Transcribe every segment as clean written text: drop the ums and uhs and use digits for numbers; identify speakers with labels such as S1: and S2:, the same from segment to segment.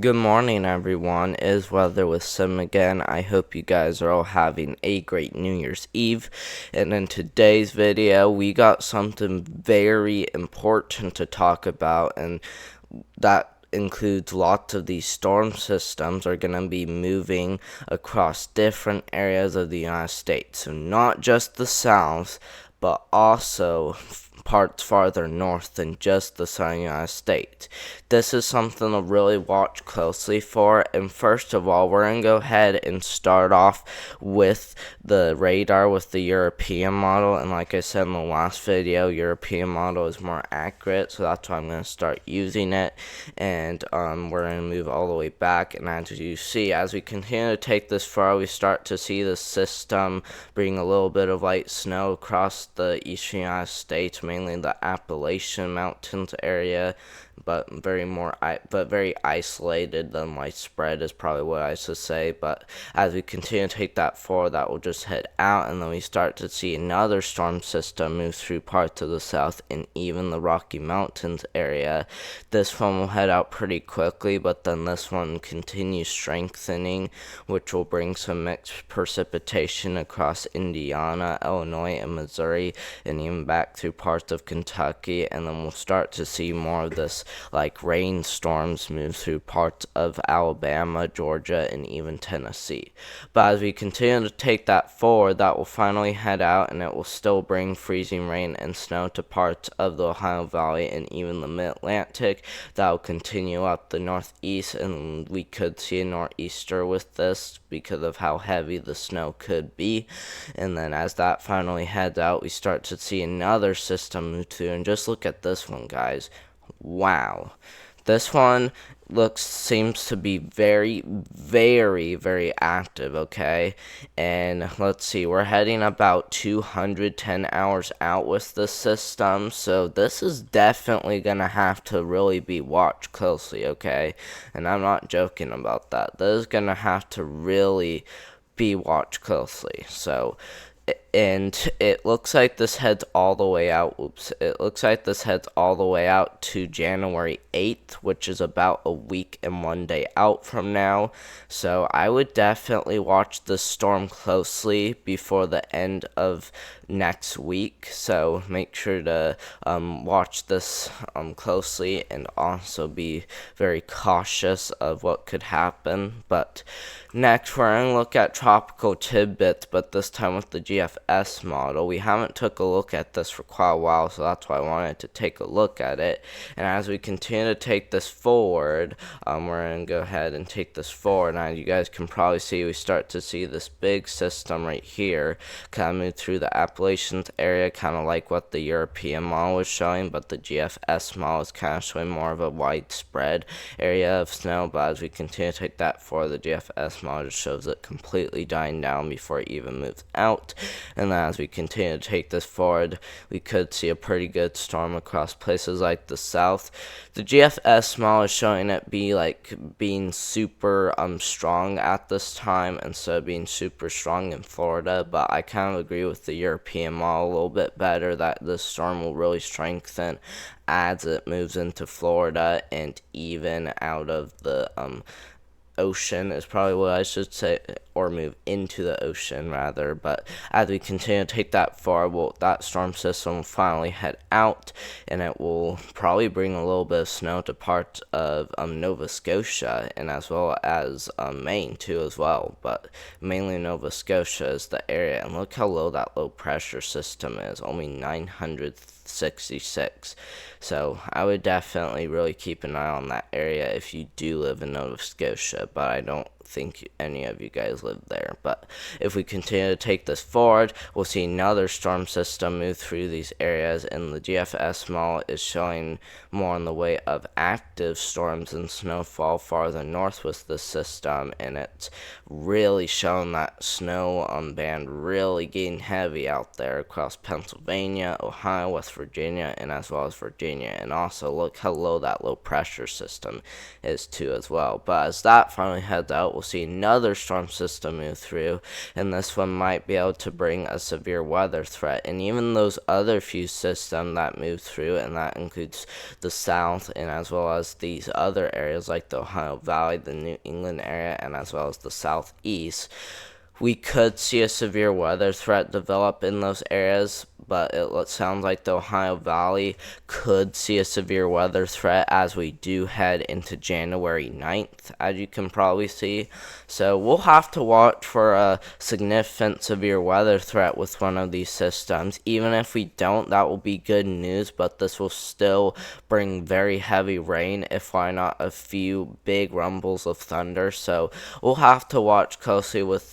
S1: Good morning, everyone. It is Weather with Sim again. I hope you guys are all having a great New Year's Eve. And in today's video, we got something very important to talk about, and that includes lots of these storm systems are going to be moving across different areas of the United States. So not just the South, but also parts farther north than just the southern United States. This is something to really watch closely for, and first of all, we're going to go ahead and start off with the radar with the European model, and like I said in the last video, European model is more accurate, so that's why I'm going to start using it, and we're going to move all the way back, and as you see, as we continue to take this far, we start to see the system bring a little bit of light snow across the eastern United States, mainly the Appalachian Mountains area, but very isolated than widespread is probably what I should say. But as we continue to take that forward, that will just head out, and then we start to see another storm system move through parts of the south and even the Rocky Mountains area. This one will head out pretty quickly, but then this one continues strengthening, which will bring some mixed precipitation across Indiana, Illinois, and Missouri, and even back through parts of Kentucky, and then we'll start to see more of this like rainstorms move through parts of Alabama, Georgia, and even Tennessee. But as we continue to take that forward, that will finally head out, and it will still bring freezing rain and snow to parts of the Ohio Valley and even the Mid-Atlantic. That will continue up the northeast, and we could see a nor'easter with this because of how heavy the snow could be. And then as that finally heads out, we start to see another system move through, and just look at this one, guys. Wow, this one seems to be very, very, very active. Okay, and let's see, we're heading about 210 hours out with this system, so this is definitely gonna have to really be watched closely. Okay, and I'm not joking about that. This is gonna have to really be watched closely. So and it looks like this heads all the way out. It looks like this heads all the way out to January 8th, which is about a week and 1 day out from now. So I would definitely watch this storm closely before the end of next week. So make sure to watch this closely, and also be very cautious of what could happen. But next, we're going to look at tropical tidbits, but this time with the GFS model. We haven't took a look at this for quite a while, so that's why I wanted to take a look at it. And as we continue to take this forward, we're going to go ahead and take this forward. And as you guys can probably see, we start to see this big system right here kind of move through the Appalachians area, kind of like what the European model was showing, but the GFS model is kind of showing more of a widespread area of snow. But as we continue to take that forward, the GFS model just shows it completely dying down before it even moves out. And then as we continue to take this forward, we could see a pretty good storm across places like the south. The GFS model is showing it being super strong at this time instead of being super strong in Florida, but I kind of agree with the European model a little bit better that this storm will really strengthen as it moves into Florida and even out of the ocean is probably what I should say, or move into the ocean rather. But as we continue to take that far, that storm system will finally head out, and it will probably bring a little bit of snow to parts of Nova Scotia, and as well as Maine too as well, but mainly Nova Scotia is the area. And look how low that low pressure system is, only 966. So I would definitely really keep an eye on that area if you do live in Nova Scotia, but I don't think any of you guys live there. But if we continue to take this forward, we'll see another storm system move through these areas, and the GFS model is showing more in the way of active storms and snowfall farther north with this system, and it's really showing that snow band really getting heavy out there across Pennsylvania, Ohio, West Virginia, and as well as Virginia. And also look how low that low pressure system is too as well. But as that finally heads out, we'll see another storm system system move through, and this one might be able to bring a severe weather threat. And even those other few systems that move through, and that includes the south, and as well as these other areas like the Ohio Valley, the New England area, and as well as the southeast, we could see a severe weather threat develop in those areas, but it sounds like the Ohio Valley could see a severe weather threat as we do head into January 9th, as you can probably see. So we'll have to watch for a significant severe weather threat with one of these systems. Even if we don't, that will be good news, but this will still bring very heavy rain, if why not a few big rumbles of thunder. So we'll have to watch closely with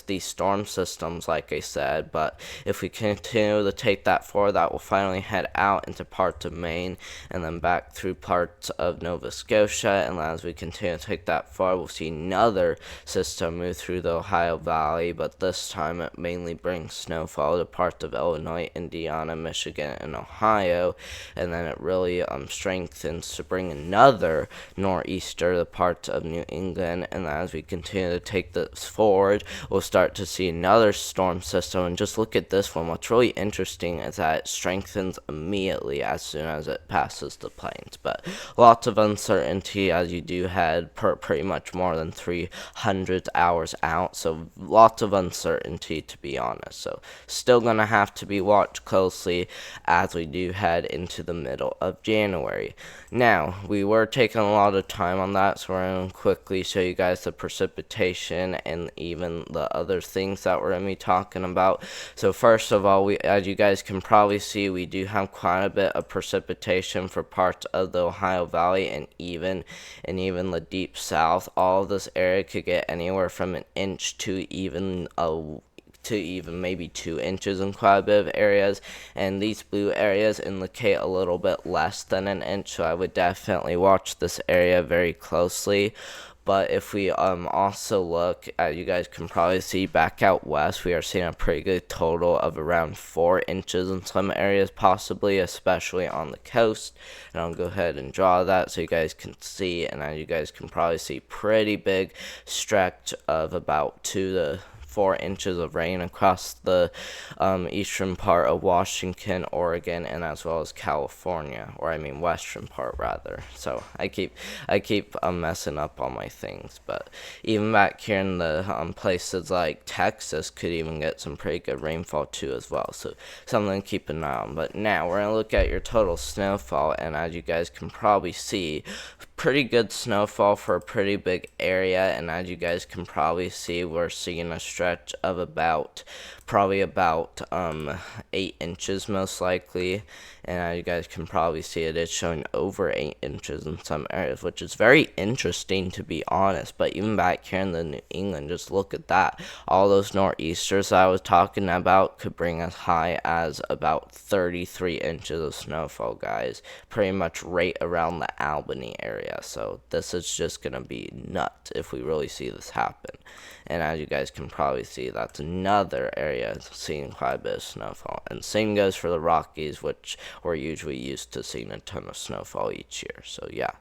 S1: these storm systems, like I said. But if we continue to take that forward, that will finally head out into parts of Maine and then back through parts of Nova Scotia. And as we continue to take that forward, we'll see another system move through the Ohio Valley, but this time it mainly brings snowfall to parts of Illinois, Indiana, Michigan, and Ohio. And then it really strengthens to bring another nor'easter to parts of New England. And as we continue to take this forward, we'll start to see another storm system. And just look at this one. What's really interesting is that it strengthens immediately as soon as it passes the plains. But lots of uncertainty as you do head pretty much more than 300 hours out. So lots of uncertainty, to be honest. So still going to have to be watched closely as we do head into the middle of January. Now, we were taking a lot of time on that, so we're going to quickly show you guys the precipitation and even the other things that we're going to be talking about. So first of all, as you guys can probably see, we do have quite a bit of precipitation for parts of the Ohio Valley and even the deep south. All of this area could get anywhere from an inch to even maybe 2 inches in quite a bit of areas, and these blue areas indicate a little bit less than an inch, so I would definitely watch this area very closely. But if we also look at, you guys can probably see back out west, we are seeing a pretty good total of around 4 inches in some areas, possibly, especially on the coast. And I'll go ahead and draw that so you guys can see. And as you guys can probably see, pretty big stretch of about 2 to 4 inches of rain across the eastern part of Washington, Oregon, and as well as California, or I mean western part rather. So I keep messing up all my things, but even back here in the places like Texas could even get some pretty good rainfall too as well. So something to keep an eye on. But now we're gonna look at your total snowfall, and as you guys can probably see, pretty good snowfall for a pretty big area. And as you guys can probably see, we're seeing a stretch of probably about 8 inches most likely. And as you guys can probably see, it is showing over 8 inches in some areas, which is very interesting, to be honest. But even back here in the New England, just look at that. All those nor'easters I was talking about could bring as high as about 33 inches of snowfall, guys. Pretty much right around the Albany area. So this is just going to be nuts if we really see this happen. And as you guys can probably see, that's another area seeing quite a bit of snowfall. And same goes for the Rockies, which we're usually used to seeing a ton of snowfall each year. So yeah.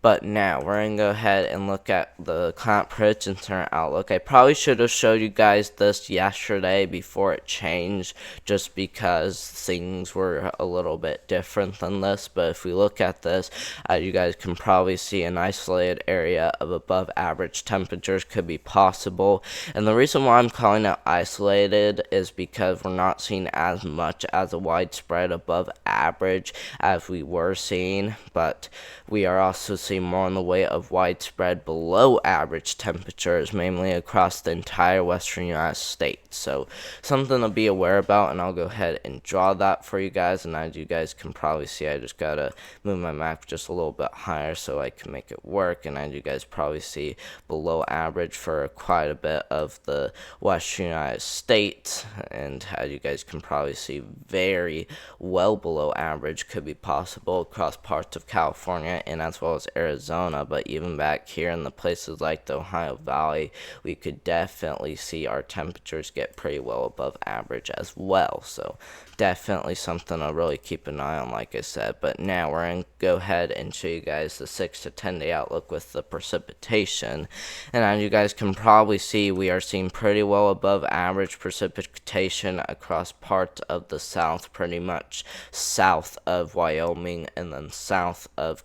S1: But now we're going to go ahead and look at the Climate Prediction Center outlook. I probably should have showed you guys this yesterday before it changed, just because things were a little bit different than this. But if we look at this, you guys can probably see an isolated area of above average temperatures could be possible. And the reason why I'm calling it isolated is because we're not seeing as much as a widespread above average as we were seeing, but we are also seeing more in the way of widespread below average temperatures, mainly across the entire western United States. So something to be aware about, and I'll go ahead and draw that for you guys. And as you guys can probably see, I just gotta move my map just a little bit higher so I can make it work. And as you guys probably see, below average for quite a bit of the western United States, and as you guys can probably see, very well below average could be possible across parts of California and as well as Arizona, but even back here in the places like the Ohio Valley, we could definitely see our temperatures get pretty well above average as well. So definitely something to really keep an eye on, like I said. But now we're going to go ahead and show you guys the 6 to 10 day outlook with the precipitation. And as you guys can probably see, we are seeing pretty well above average precipitation across parts of the south, pretty much south of Wyoming and then south of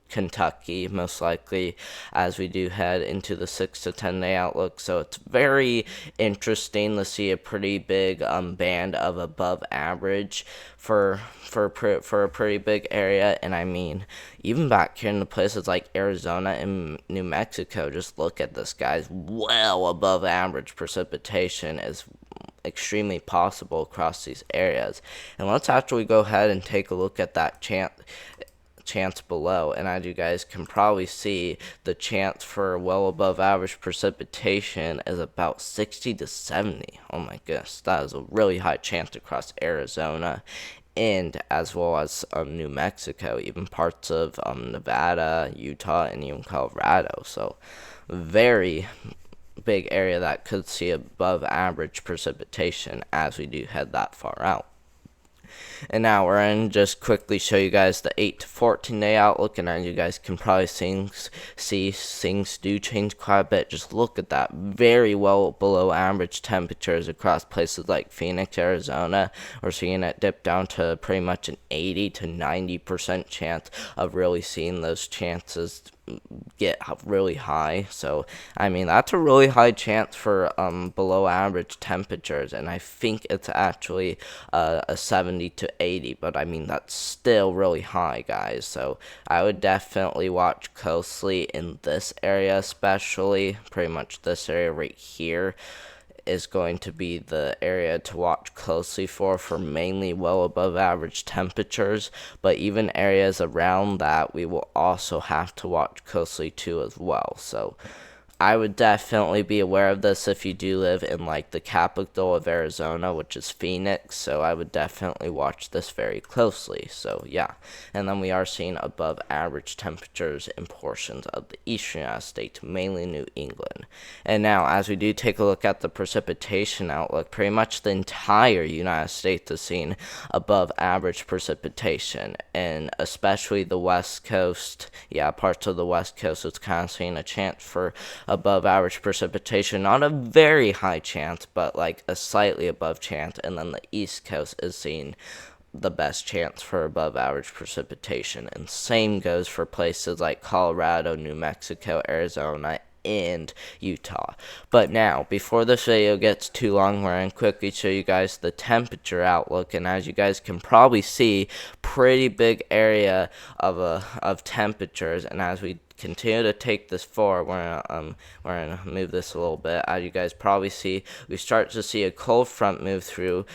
S1: Kentucky, most likely, as we do head into the 6 to 10 day outlook. So it's very interesting to see a pretty big band of above average for a pretty big area. And I mean, even back here in the places like Arizona and New Mexico, just look at this, guys. Well above average precipitation is extremely possible across these areas. And let's actually go ahead and take a look at that chance below. And as you guys can probably see, the chance for well above average precipitation is about 60 to 70. Oh my goodness, that is a really high chance across Arizona and as well as New Mexico, even parts of Nevada, Utah, and even Colorado. So very big area that could see above average precipitation as we do head that far out. And now we're going to just quickly show you guys the 8 to 14 day outlook. And as you guys can probably see, things do change quite a bit. Just look at that. Very well below average temperatures across places like Phoenix, Arizona. We're seeing it dip down to pretty much an 80 to 90% chance of really seeing those chances get really high. So I mean, that's a really high chance for below average temperatures, and I think it's actually a 70 to 80, but I mean, that's still really high, guys. So I would definitely watch closely in this area, especially pretty much this area right here is going to be the area to watch closely for mainly well above average temperatures, but even areas around that we will also have to watch closely too as well. So I would definitely be aware of this if you do live in like the capital of Arizona, which is Phoenix. So I would definitely watch this very closely. So yeah, and then we are seeing above average temperatures in portions of the eastern United States, mainly New England. And now as we do take a look at the precipitation outlook, pretty much the entire United States is seeing above average precipitation, and especially the west coast. Yeah, parts of the west coast, it's kind of seeing a chance for above average precipitation. Not a very high chance, but like a slightly above chance. And then the east coast is seeing the best chance for above average precipitation. And same goes for places like Colorado, New Mexico, Arizona, and Utah. But now, before this video gets too long, we're going to quickly show you guys the temperature outlook. And as you guys can probably see, pretty big area of temperatures. And as we continue to take this forward, we're gonna move this a little bit. As you guys probably see, we start to see a cold front move through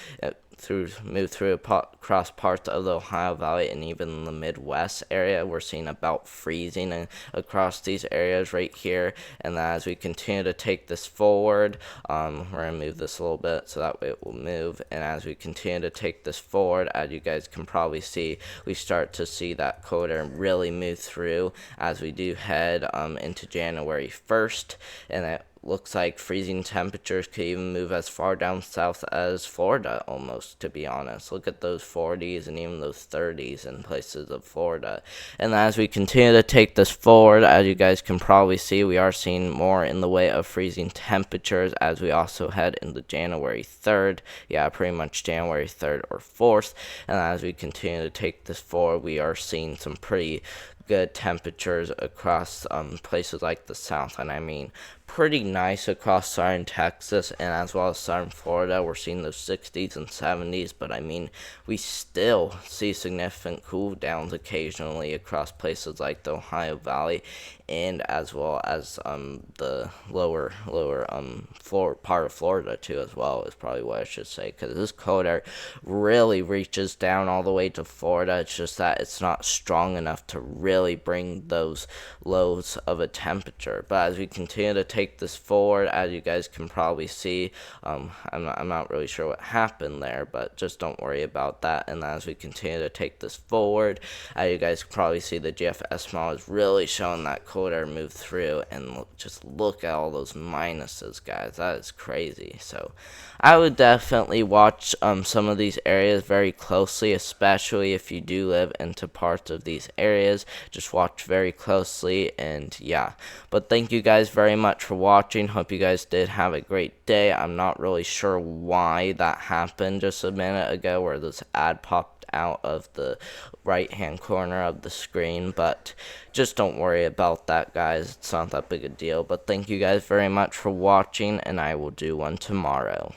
S1: across parts of the Ohio Valley and even the Midwest area. We're seeing about freezing across these areas right here. And as we continue to take this forward, we're gonna move this a little bit so that way it will move. And as we continue to take this forward, as you guys can probably see, we start to see that cold air really move through as we do head into January 1st, and it looks like freezing temperatures could even move as far down south as Florida, almost, to be honest. Look at those 40s and even those 30s in places of Florida. And as we continue to take this forward, as you guys can probably see, we are seeing more in the way of freezing temperatures as we also head into January 3rd. Yeah, pretty much January 3rd or 4th. And as we continue to take this forward, we are seeing some pretty good temperatures across places like the south, and I mean pretty nice across southern Texas and as well as southern Florida. We're seeing those 60s and 70s, but I mean we still see significant cool downs occasionally across places like the Ohio Valley and as well as the lower part of Florida too, as well, is probably what I should say, because this cold air really reaches down all the way to Florida. It's just that it's not strong enough to really bring those lows of a temperature. But as we continue to take this forward, as you guys can probably see, I'm not really sure what happened there, but just don't worry about that. And as we continue to take this forward, as you guys can probably see, the GFS model is really showing that cold air move through, and just look at all those minuses, guys. That is crazy. So I would definitely watch some of these areas very closely, especially if you do live into parts of these areas. Just watch very closely, and yeah. But thank you guys very much for watching. Hope you guys did have a great day. I'm not really sure why that happened just a minute ago, where this ad popped out of the right hand corner of the screen, but just don't worry about that, guys. It's not that big a deal. But thank you guys very much for watching, and I will do one tomorrow.